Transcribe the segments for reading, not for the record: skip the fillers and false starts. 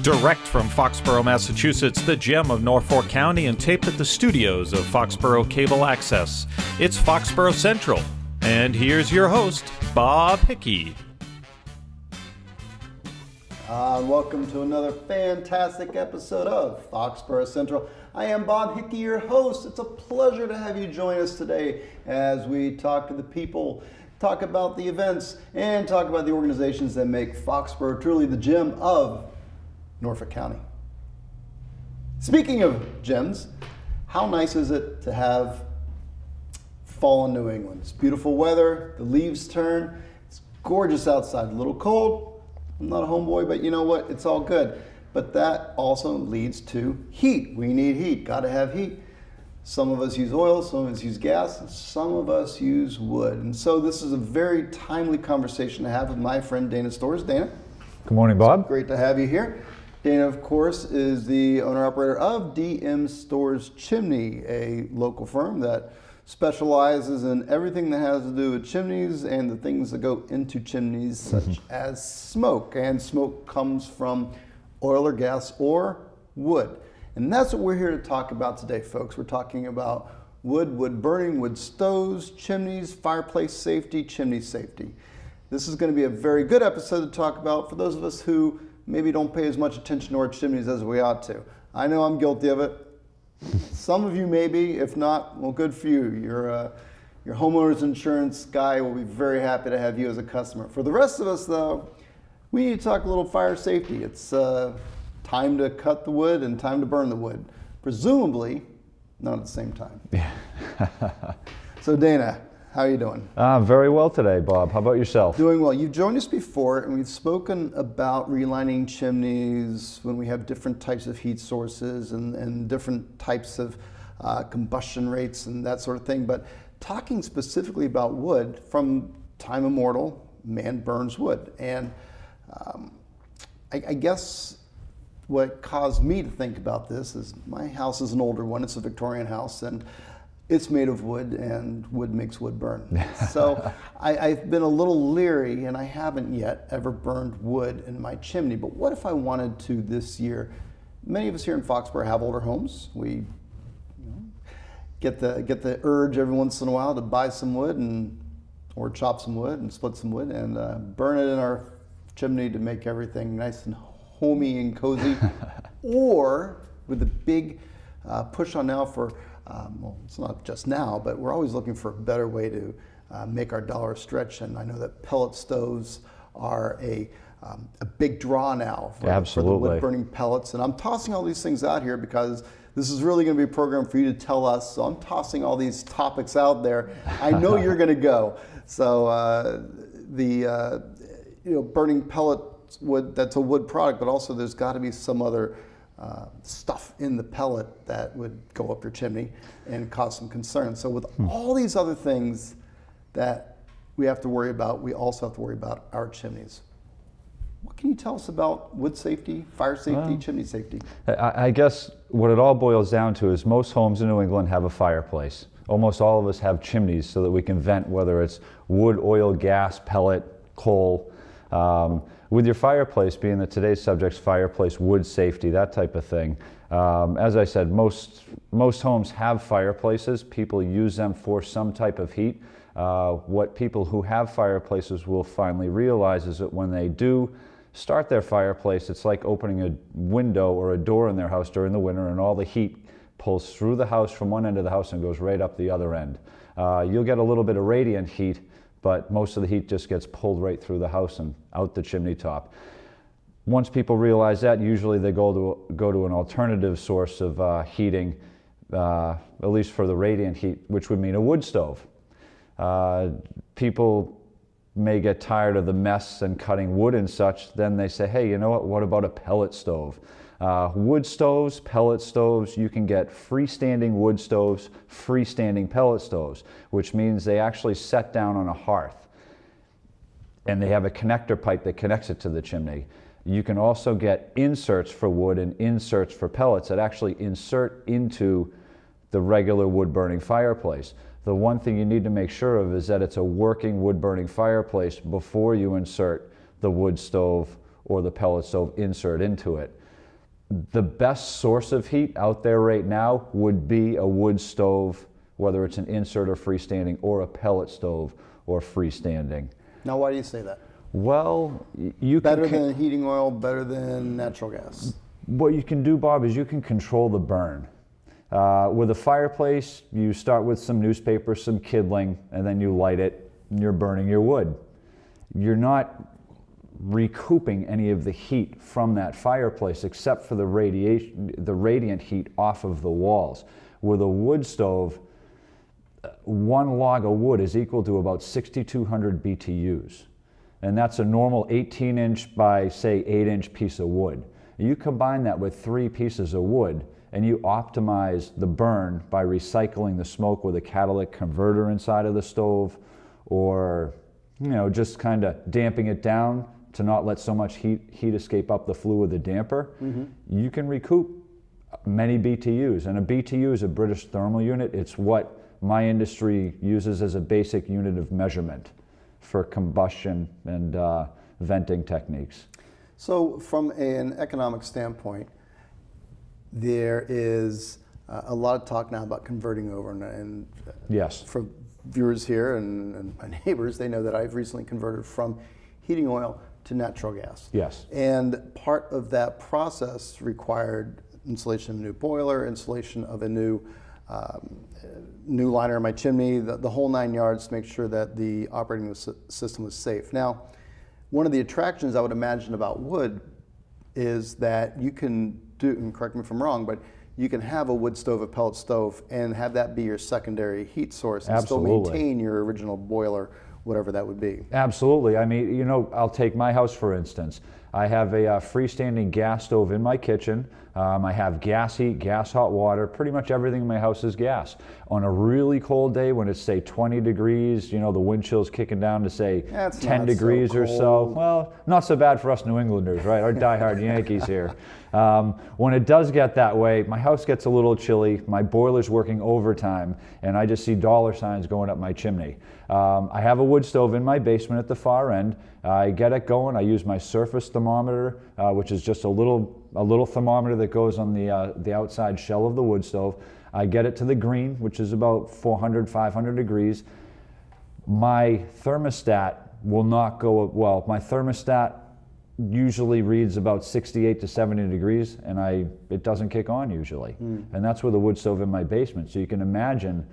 Direct from Foxborough, Massachusetts, the gem of Norfolk County, and taped at the studios of Foxborough Cable Access. It's Foxborough Central. And here's your host, Bob Hickey. Welcome to another fantastic episode of Foxborough Central. I am Bob Hickey, your host. It's a pleasure to have you join us today as we talk to the people, talk about the events, and talk about the organizations that make Foxborough truly the gem of Norfolk County. Speaking of gems, how nice is it to have fall in New England? It's beautiful weather, the leaves turn, it's gorgeous outside, a little cold. I'm not a homeboy, but you know what? It's all good. But that also leads to heat. We need heat, gotta have heat. Some of us use oil, some of us use gas, and some of us use wood. And so this is a very timely conversation to have with my friend Dana Storrs. Dana? Good morning, Bob. Great to have you here. Dana, of course, is the owner-operator of DM Storrs Chimney, a local firm that specializes in everything that has to do with chimneys and the things that go into chimneys, such as smoke. And smoke comes from oil or gas or wood. And that's what we're here to talk about today, folks. We're talking about wood burning, wood stoves, chimneys, fireplace safety, chimney safety. This is going to be a very good episode to talk about for those of us who maybe don't pay as much attention to our chimneys as we ought to. I know I'm guilty of it. Some of you maybe, if not, well, good for you. Your homeowner's insurance guy will be very happy to have you as a customer. For the rest of us, though, we need to talk a little fire safety. It's time to cut the wood and time to burn the wood. Presumably, not at the same time. Yeah. So Dana, how are you doing? Very well today, Bob. How about yourself? Doing well. You've joined us before, and we've spoken about relining chimneys when we have different types of heat sources and different types of combustion rates and that sort of thing. But talking specifically about wood, from time immemorial, man burns wood. And I guess what caused me to think about this is my house is an older one. It's a Victorian house, and it's made of wood, and wood makes wood burn. So I've been a little leery, and I haven't yet ever burned wood in my chimney. But what if I wanted to this year? Many of us here in Foxborough have older homes. We get the urge every once in a while to buy some wood or chop some wood and split some wood and burn it in our chimney to make everything nice and homey and cozy. Or with the big push on now for well, it's not just now, but we're always looking for a better way to make our dollar stretch. And I know that pellet stoves are a big draw now for the wood burning pellets. And I'm tossing all these things out here because this is really going to be a program for you to tell us. So I'm tossing all these topics out there. I know you're going to go. So burning pellet wood, that's a wood product, but also there's got to be some other stuff in the pellet that would go up your chimney and cause some concern. So with all these other things that we have to worry about, we also have to worry about our chimneys. What can you tell us about wood safety, fire safety, chimney safety? I guess what it all boils down to is most homes in New England have a fireplace. Almost all of us have chimneys so that we can vent, whether it's wood, oil, gas, pellet, coal. With your fireplace, being that today's subject's fireplace, wood safety, that type of thing. As I said, most homes have fireplaces. People use them for some type of heat. What people who have fireplaces will finally realize is that when they do start their fireplace, it's like opening a window or a door in their house during the winter, and all the heat pulls through the house from one end of the house and goes right up the other end. You'll get a little bit of radiant heat, but most of the heat just gets pulled right through the house and out the chimney top. Once people realize that, usually they go to an alternative source of heating, at least for the radiant heat, which would mean a wood stove. People may get tired of the mess and cutting wood and such, then they say, hey, you know what about a pellet stove? Wood stoves, pellet stoves, you can get freestanding wood stoves, freestanding pellet stoves, which means they actually set down on a hearth and they have a connector pipe that connects it to the chimney. You can also get inserts for wood and inserts for pellets that actually insert into the regular wood burning fireplace. The one thing you need to make sure of is that it's a working wood burning fireplace before you insert the wood stove or the pellet stove insert into it. The best source of heat out there right now would be a wood stove, whether it's an insert or freestanding, or a pellet stove or freestanding. Now, why do you say that? Well, you Better can... than heating oil, better than natural gas. What you can do, Bob, is you can control the burn. With a fireplace, you start with some newspaper, some kindling, and then you light it, and you're burning your wood. You're not recouping any of the heat from that fireplace except for the radiant heat off of the walls. With a wood stove, one log of wood is equal to about 6,200 BTUs. And that's a normal 18-inch by, say, 8-inch piece of wood. You combine that with 3 pieces of wood, and you optimize the burn by recycling the smoke with a catalytic converter inside of the stove, or just kind of damping it down to not let so much heat escape up the flue with the damper. You can recoup many BTUs. And a BTU is a British thermal unit. It's what my industry uses as a basic unit of measurement for combustion and venting techniques. So from an economic standpoint, there is a lot of talk now about converting over, and yes, for viewers here and my neighbors, they know that I've recently converted from heating oil to natural gas. Yes. And part of that process required installation of a new boiler, installation of a new liner in my chimney, the whole 9 yards to make sure that the operating system was safe. Now, one of the attractions I would imagine about wood is that you can do, and correct me if I'm wrong, but you can have a wood stove, a pellet stove, and have that be your secondary heat source and Absolutely. still maintain your original boiler, whatever that would be. Absolutely. I mean, I'll take my house for instance. I have a freestanding gas stove in my kitchen. I have gas heat, gas hot water. Pretty much everything in my house is gas. On a really cold day when it's, say, 20 degrees, the wind chill's kicking down to, say, 10 degrees or so. Well, not so bad for us New Englanders, right? Our diehard Yankees here. When it does get that way, my house gets a little chilly, my boiler's working overtime, and I just see dollar signs going up my chimney. I have a wood stove in my basement at the far end. I get it going. I use my surface thermometer, which is just a little thermometer that goes on the outside shell of the wood stove. I get it to the green, which is about 400, 500 degrees. My thermostat will not go, well, my thermostat usually reads about 68 to 70 degrees, and it doesn't kick on usually. And that's with a wood stove in my basement. So you can imagine,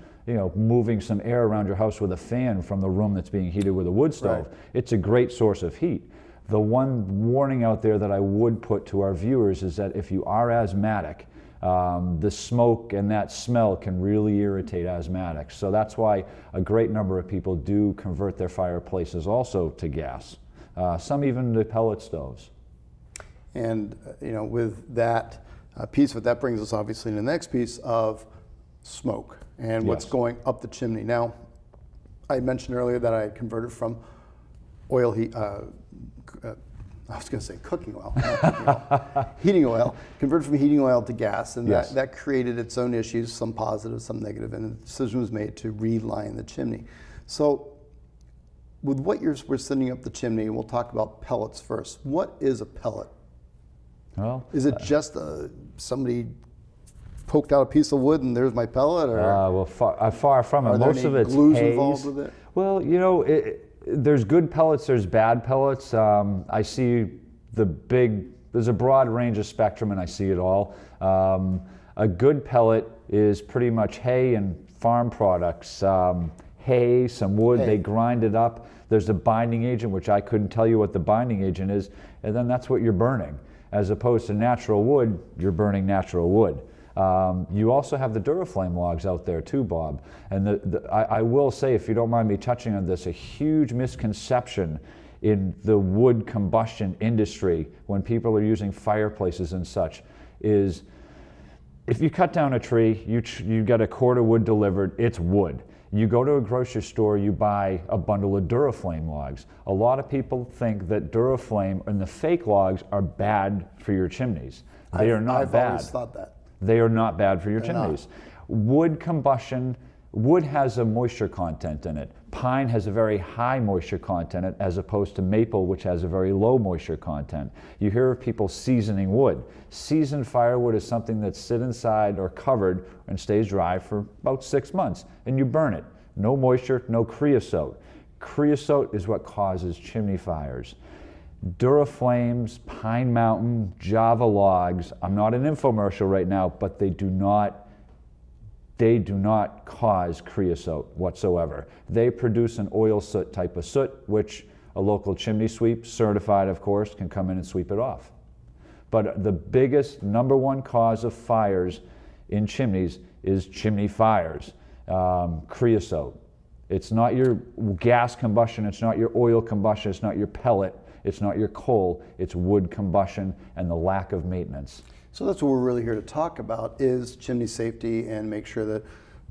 moving some air around your house with a fan from the room that's being heated with a wood stove. Right. It's a great source of heat. The one warning out there that I would put to our viewers is that if you are asthmatic, the smoke and that smell can really irritate asthmatics. So that's why a great number of people do convert their fireplaces also to gas. Some even to pellet stoves. And with that piece, what that brings us obviously to the next piece of smoke and what's Yes. going up the chimney. Now, I mentioned earlier that I had converted from oil heat. I was going to say cooking oil, not cooking oil. Heating oil. Converted from heating oil to gas, and Yes. that created its own issues, some positive, some negative, and a decision was made to reline the chimney. So, with what we're sending up the chimney, and we'll talk about pellets first. What is a pellet? Well, Is it just somebody poked out a piece of wood and there's my pellet? Or well, far from it. are there Most any of it's glues haze. involved with it? Well, there's good pellets, there's bad pellets. I see there's a broad range of spectrum, and I see it all. A good pellet is pretty much hay and farm products. Hay, some wood, they grind it up. There's a binding agent, which I couldn't tell you what the binding agent is, and then that's what you're burning. As opposed to natural wood, you're burning natural wood. You also have the Duraflame logs out there too, Bob. And I will say, if you don't mind me touching on this, a huge misconception in the wood combustion industry when people are using fireplaces and such is, if you cut down a tree, you get a cord of wood delivered, it's wood. You go to a grocery store, you buy a bundle of Duraflame logs. A lot of people think that Duraflame and the fake logs are bad for your chimneys. They are not bad. I've always thought that. They are not bad for your chimneys. Wood combustion, Wood has a moisture content in it. Pine has a very high moisture content in it, as opposed to maple, which has a very low moisture content. You hear of people seasoning wood. Seasoned firewood is something that's sit inside or covered and stays dry for about 6 months, and you burn it. No moisture, no creosote. Creosote is what causes chimney fires. Duraflames, Pine Mountain, Java logs, I'm not an infomercial right now, but they do not cause creosote whatsoever. They produce an oil soot type of soot, which a local chimney sweep, certified of course, can come in and sweep it off. But the biggest, number one cause of fires in chimneys is chimney fires, creosote. It's not your gas combustion, it's not your oil combustion, it's not your pellet, it's not your coal, it's wood combustion and the lack of maintenance. So that's what we're really here to talk about, is chimney safety, and make sure that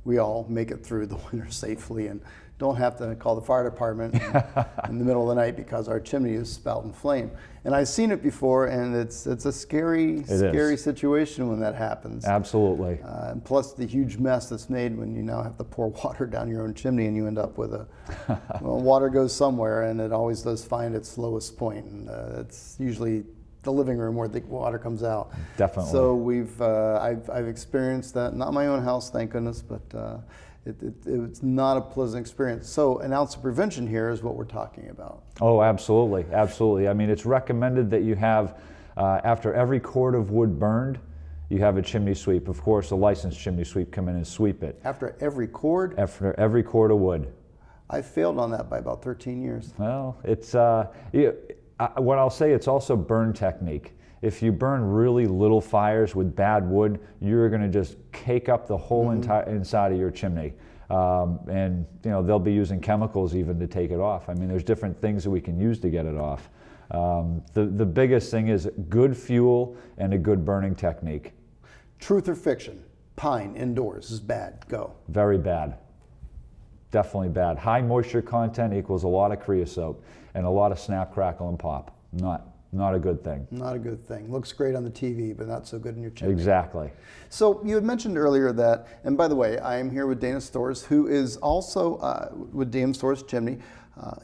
we all make it through the winter safely and don't have to call the fire department in the middle of the night because our chimney is spouting flame. And I've seen it before, and it's a scary situation when that happens. Absolutely. And plus the huge mess that's made when you now have to pour water down your own chimney, and you end up with well, water goes somewhere, and it always does find its lowest point, and it's usually the living room where the water comes out. Definitely. So I've experienced that, not in my own house, thank goodness, but it's not a pleasant experience. So an ounce of prevention here is what we're talking about. Oh, absolutely, absolutely. I mean, it's recommended that you have, after every cord of wood burned, you have a chimney sweep. Of course, a licensed chimney sweep come in and sweep it. After every cord? After every cord of wood. I failed on that by about 13 years. Well, it's, what I'll say, it's also burn technique. If you burn really little fires with bad wood, you're going to just cake up the whole entire inside of your chimney. And you know, they'll be using chemicals even to take it off. I mean, there's different things that we can use to get it off. The biggest thing is good fuel and a good burning technique. Truth or fiction? Pine indoors is bad. Go. Very bad. Definitely bad. High moisture content equals a lot of creosote and a lot of snap, crackle, and pop. Not a good thing. Not a good thing. Looks great on the TV, but not so good in your chimney. Exactly. So you had mentioned earlier that, and by the way, I am here with Dana Storrs, who is also with DM Storrs Chimney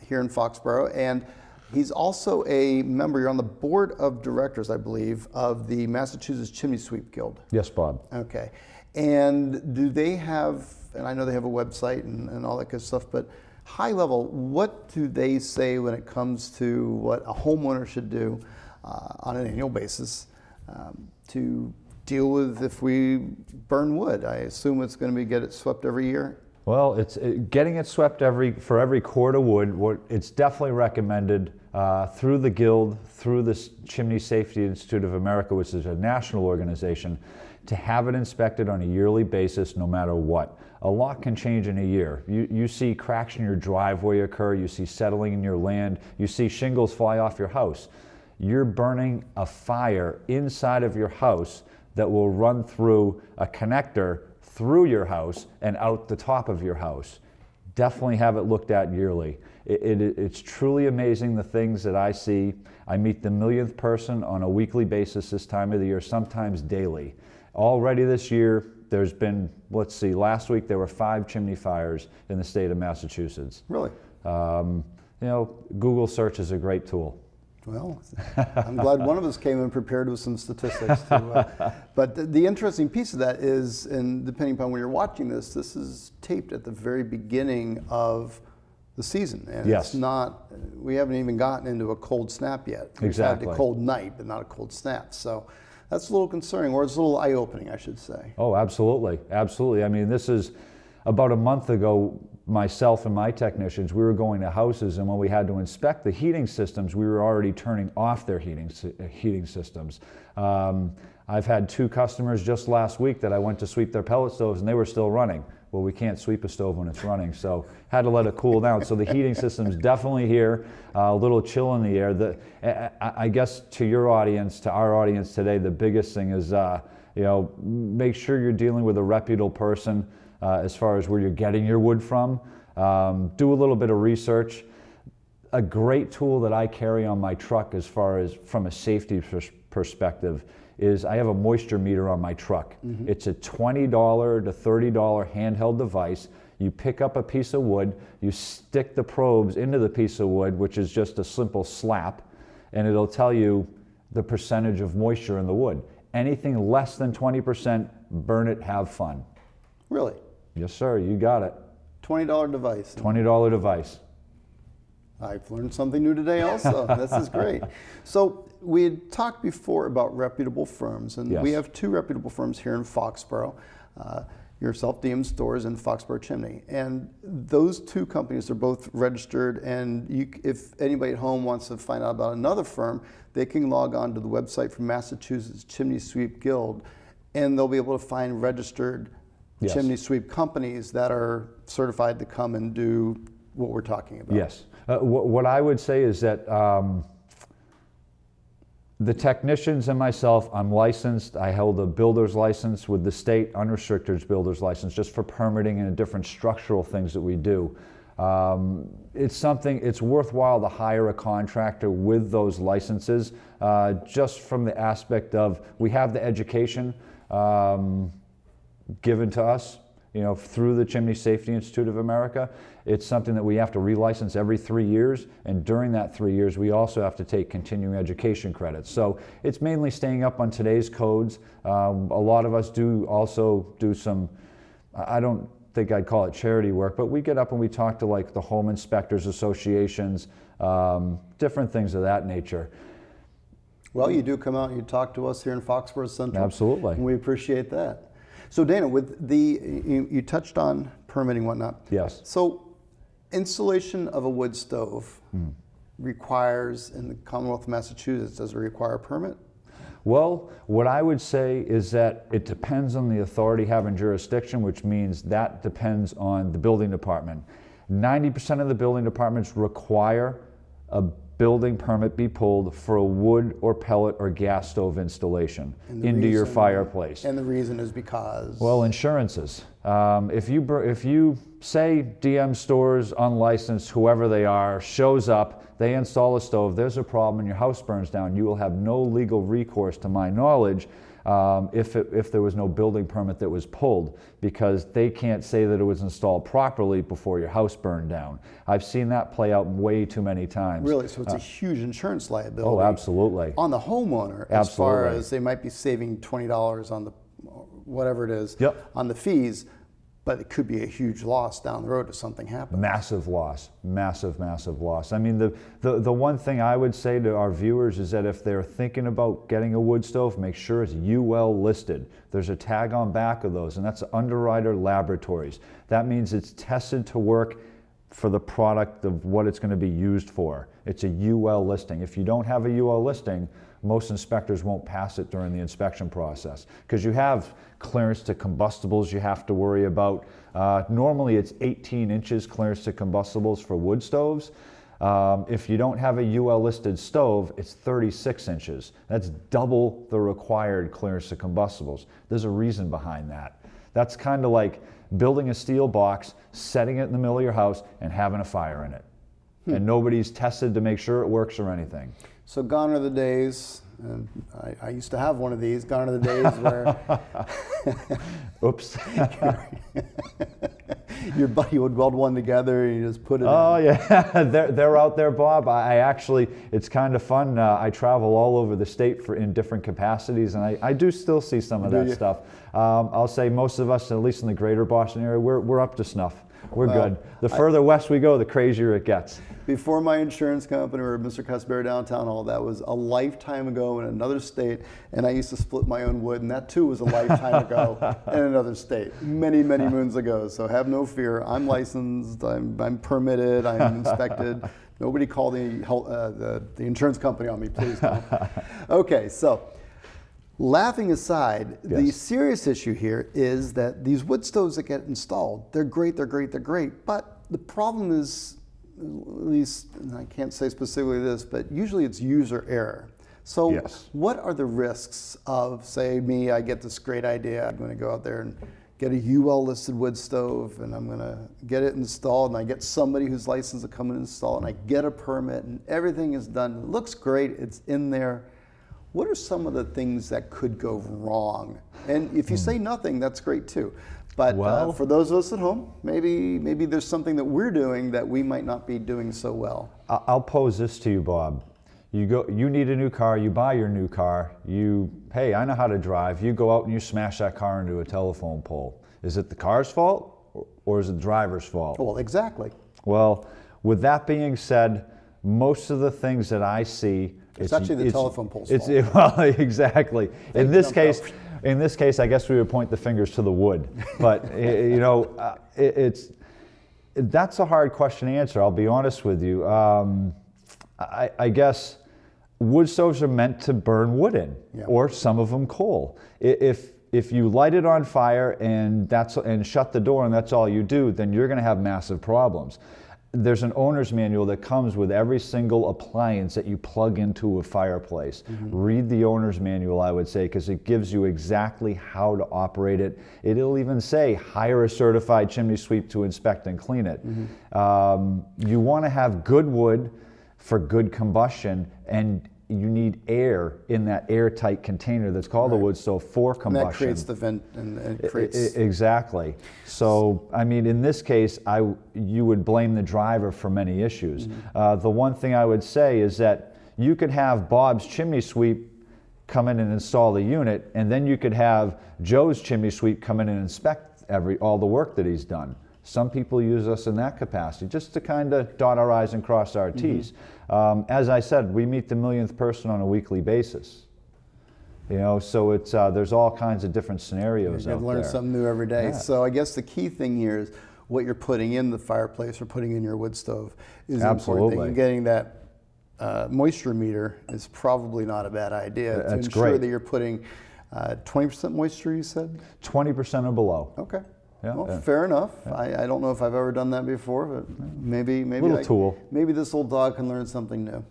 here in Foxborough, and he's also a member, you're on the board of directors, I believe, of the Massachusetts Chimney Sweep Guild. Yes, Bob. Okay. And do they have, and I know they have a website and all that good stuff, but high level, what do they say when it comes to what a homeowner should do on an annual basis to deal with if we burn wood? I assume it's going to be get it swept every year. Well, getting it swept for every cord of wood. It's definitely recommended through the Guild, through the Chimney Safety Institute of America, which is a national organization, to have it inspected on a yearly basis no matter what. A lot can change in a year. You see cracks in your driveway occur, you see settling in your land, you see shingles fly off your house. You're burning a fire inside of your house that will run through a connector through your house and out the top of your house. Definitely have it looked at yearly. It's truly amazing the things that I see. I meet the millionth person on a weekly basis this time of the year, sometimes daily. Already this year, there's been, let's see, last week there were 5 chimney fires in the state of Massachusetts. Really? You know, Google search is a great tool. Well, I'm glad one of us came in prepared with some statistics. But the interesting piece of that is, and depending upon when you're watching this is taped at the very beginning of the season. And yes. It's not, we haven't even gotten into a cold snap yet. Exactly. We've had a cold night, but not a cold snap. So that's a little concerning, or it's a little eye-opening, I should say. Oh, absolutely, absolutely. I mean, this is about a month ago, myself and my technicians, we were going to houses, and when we had to inspect the heating systems, we were already turning off their heating systems. I've had 2 customers just last week that I went to sweep their pellet stoves, and they were still running. Well, we can't sweep a stove when it's running, so had to let it cool down. So the heating system's definitely here, a little chill in the air. I guess to your audience, to our audience today, the biggest thing is, you know, make sure you're dealing with a reputable person as far as where you're getting your wood from. Do a little bit of research. A great tool that I carry on my truck as far as from a safety perspective is I have a moisture meter on my truck. Mm-hmm. It's a $20 to $30 handheld device. You pick up a piece of wood, you stick the probes into the piece of wood, which is just a simple slap, and it'll tell you the percentage of moisture in the wood. Anything less than 20%, burn it, have fun. Really? Yes, sir, you got it. $20 device. $20 device. I've learned something new today also. This is great. So we had talked before about reputable firms, and Yes. we have two reputable firms here in Foxborough. Yourself, DM Stores, and Foxborough Chimney. And those two companies are both registered, and if anybody at home wants to find out about another firm, they can log on to the website from Massachusetts Chimney Sweep Guild, and they'll be able to find registered Yes. chimney sweep companies that are certified to come and do what we're talking about. Yes. What I would say is that the technicians and myself, I'm licensed. I held a builder's license with the state, unrestricted builder's license, just for permitting and different structural things that we do. It's worthwhile to hire a contractor with those licenses, just from the aspect of, we have the education given to us, through the Chimney Safety Institute of America. It's something that we have to relicense every 3 years, and during that 3 years, we also have to take continuing education credits. So it's mainly staying up on today's codes. A lot of us do also do some, I don't think I'd call it charity work, but we get up and we talk to like the home inspectors associations, different things of that nature. Well, you do come out and you talk to us here in Foxborough Central. Absolutely. And we appreciate that. So Dana, with you touched on permitting and whatnot. Yes. So installation of a wood stove requires, in the Commonwealth of Massachusetts, does it require a permit? Well, what I would say is that it depends on the authority having jurisdiction, which means that depends on the building department. 90% of the building departments require a building permit be pulled for a wood or pellet or gas stove installation into your fireplace. And the reason is because? Well, insurances. If you say DM Stores, unlicensed, whoever they are, shows up, they install a stove, there's a problem and your house burns down, you will have no legal recourse, to my knowledge, if there was no building permit that was pulled, because they can't say that it was installed properly before your house burned down. I've seen that play out way too many times. Really? So it's a huge insurance liability. Oh, absolutely. On the homeowner, as far as they might be saving $20 on the, whatever it is, on the fees, but it could be a huge loss down the road if something happens. Massive loss, massive, massive loss. I mean, the one thing I would say to our viewers is that if they're thinking about getting a wood stove, make sure it's UL listed. There's a tag on back of those, and that's Underwriter Laboratories. That means it's tested to work for the product of what it's going to be used for. It's a UL listing. If you don't have a UL listing, most inspectors won't pass it during the inspection process, because you have clearance to combustibles you have to worry about. Normally it's 18 inches clearance to combustibles for wood stoves. If you don't have a UL listed stove, it's 36 inches. That's double the required clearance to combustibles. There's a reason behind that. That's kind of like building a steel box, setting it in the middle of your house, and having a fire in it. And nobody's tested to make sure it works or anything. So gone are the days, and I used to have one of these, gone are the days where Oops. your buddy would weld one together and you just put it Oh in. yeah, they're out there, Bob. I actually, it's kind of fun. I travel all over the state in different capacities, and I do still see some of that stuff. I'll say most of us, at least in the greater Boston area, we're up to snuff. We're good. The further west we go, the crazier it gets. Before my insurance company or Mr. Cusberry Downtown Hall, that was a lifetime ago in another state, and I used to split my own wood, and that too was a lifetime ago in another state, many, many moons ago. So have no fear. I'm licensed, I'm permitted, I'm inspected. Nobody call the insurance company on me, please don't. Okay, so laughing aside, the serious issue here is that these wood stoves that get installed, they're great, but the problem is, at least, and I can't say specifically this, but usually it's user error. So what are the risks of, say me, I get this great idea, I'm going to go out there and get a UL listed wood stove, and I'm going to get it installed, and I get somebody who's licensed to come and install it, and I get a permit, and everything is done. It looks great, it's in there. what are some of the things that could go wrong? And if you say nothing, that's great too. But for those of us at home, maybe there's something that we're doing that we might not be doing so well. I'll pose this to you, Bob. You need a new car, you buy your new car, hey, I know how to drive, you go out and you smash that car into a telephone pole. Is it the car's fault or is it the driver's fault? Well, exactly. Well, with that being said, most of the things that I see, it's actually the telephone pole's fault. Well, exactly. In this case, I guess we would point the fingers to the wood. But that's a hard question to answer. I'll be honest with you. I guess wood stoves are meant to burn wood in, or some of them coal. If you light it on fire and shut the door and that's all you do, then you're going to have massive problems. There's an owner's manual that comes with every single appliance that you plug into a fireplace. Read the owner's manual, I would say, because it gives you exactly how to operate it. It'll even say, hire a certified chimney sweep to inspect and clean it. You want to have good wood for good combustion, and you need air in that airtight container that's called a wood stove for combustion. And that creates the vent and it creates... Exactly. So, I mean, in this case, you would blame the driver for many issues. The one thing I would say is that you could have Bob's chimney sweep come in and install the unit, and then you could have Joe's chimney sweep come in and inspect all the work that he's done. Some people use us in that capacity, just to kind of dot our I's and cross our T's. As I said, we meet the millionth person on a weekly basis. So there's all kinds of different scenarios out there. You learn something new every day. Yeah. So I guess the key thing here is what you're putting in the fireplace or putting in your wood stove is the important thing. And getting that moisture meter is probably not a bad idea to ensure that you're putting 20% moisture, you said? 20% or below. Okay. Yeah, well, fair enough. Yeah. I don't know if I've ever done that before, but maybe tool. Maybe this old dog can learn something new.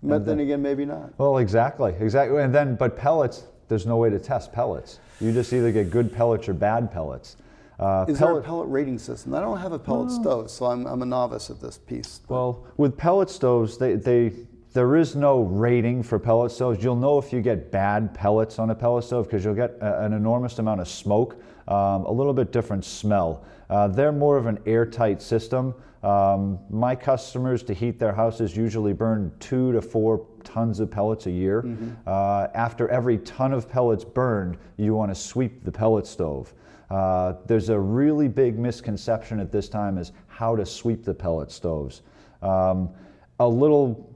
But then again, maybe not. Well, exactly. But pellets, there's no way to test pellets. You just either get good pellets or bad pellets. Is there a pellet rating system? I don't have a pellet stove, so I'm a novice at this piece. Well, with pellet stoves, there is no rating for pellet stoves. You'll know if you get bad pellets on a pellet stove because you'll get an enormous amount of smoke, a little bit different smell. They're more of an airtight system. My customers, to heat their houses, usually burn 2 to 4 tons of pellets a year. After every ton of pellets burned, you want to sweep the pellet stove. There's a really big misconception at this time is how to sweep the pellet stoves. A little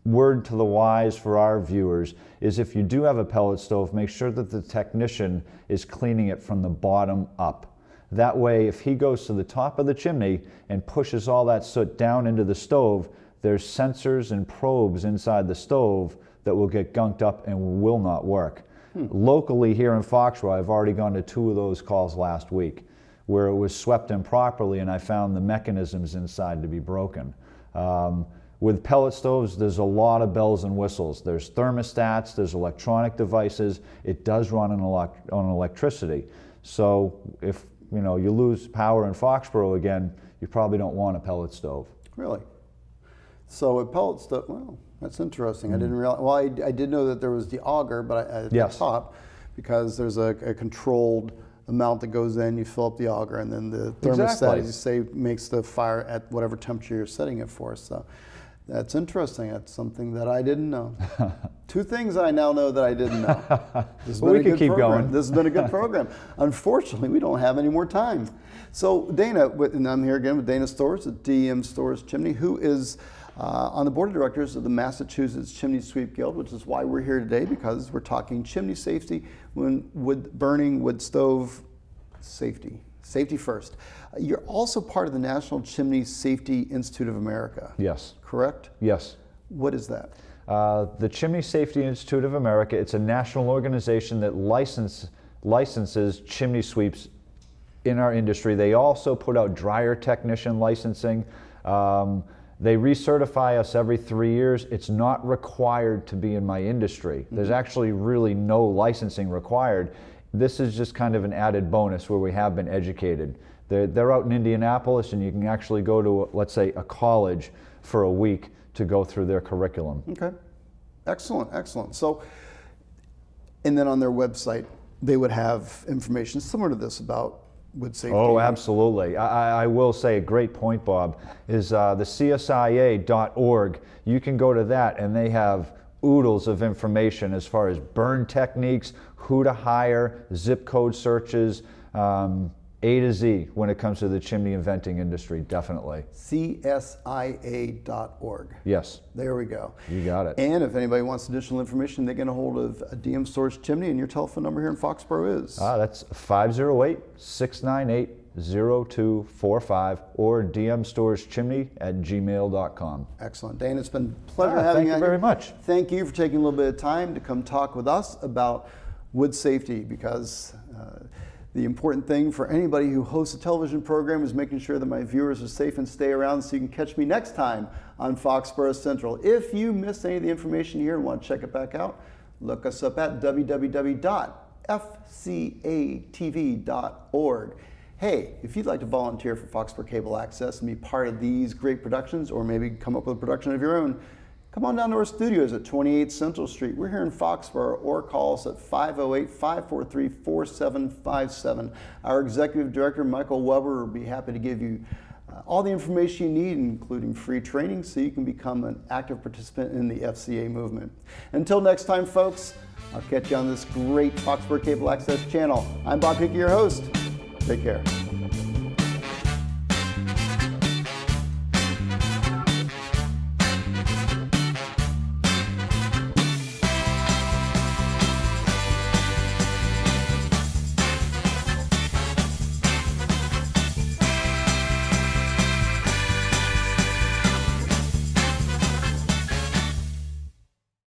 word to the wise for our viewers is if you do have a pellet stove, make sure that the technician is cleaning it from the bottom up. That way, if he goes to the top of the chimney and pushes all that soot down into the stove, there's sensors and probes inside the stove that will get gunked up and will not work. Locally here in Foxborough, I've already gone to 2 of those calls last week where it was swept improperly and I found the mechanisms inside to be broken. With pellet stoves, there's a lot of bells and whistles. There's thermostats, there's electronic devices. It does run on electricity. So if you lose power in Foxborough again, you probably don't want a pellet stove. Really? So a pellet stove, well, that's interesting. I didn't realize, well, I did know that there was the auger, but at the top, because there's a controlled amount that goes in, you fill up the auger, and then the thermostat, as you say, makes the fire at whatever temperature you're setting it for. So that's interesting. That's something that I didn't know. 2 things I now know that I didn't know. Well, we can keep going. This has been a good program. Unfortunately, we don't have any more time. So Dana, and I'm here again with Dana Storrs at DM Storrs Chimney, who is on the board of directors of the Massachusetts Chimney Sweep Guild, which is why we're here today, because we're talking chimney safety when wood stove safety. Safety first. You're also part of the National Chimney Safety Institute of America. Yes. Correct? Yes. What is that? The Chimney Safety Institute of America, it's a national organization that licenses chimney sweeps in our industry. They also put out dryer technician licensing. They recertify us every 3 years. It's not required to be in my industry. There's actually really no licensing required. This is just kind of an added bonus where we have been educated. They're out in Indianapolis, and you can actually go to, let's say, a college for a week to go through their curriculum. Okay. Excellent, excellent. So, and then on their website, they would have information similar to this about wood safety. Oh, absolutely. I will say a great point, Bob, is the CSIA.org. You can go to that and they have oodles of information as far as burn techniques, who to hire, zip code searches, A to Z when it comes to the chimney and venting industry, definitely. CSIA.org. Yes. There we go. You got it. And if anybody wants additional information, they get a hold of a DM Storage Chimney, and your telephone number here in Foxborough is? That's 508-698-0245 or dmstoragechimney@gmail.com. Excellent. Dan, it's been a pleasure having you. Thank you very much. Thank you for taking a little bit of time to come talk with us about wood safety, because the important thing for anybody who hosts a television program is making sure that my viewers are safe and stay around, so you can catch me next time on Foxborough Central. If you missed any of the information here and want to check it back out, look us up at www.fcatv.org. Hey, if you'd like to volunteer for Foxborough Cable Access and be part of these great productions, or maybe come up with a production of your own, come on down to our studios at 28 Central Street. We're here in Foxborough, or call us at 508-543-4757. Our Executive Director, Michael Weber, will be happy to give you all the information you need, including free training, so you can become an active participant in the FCA movement. Until next time, folks, I'll catch you on this great Foxborough Cable Access channel. I'm Bob Hickey, your host. Take care.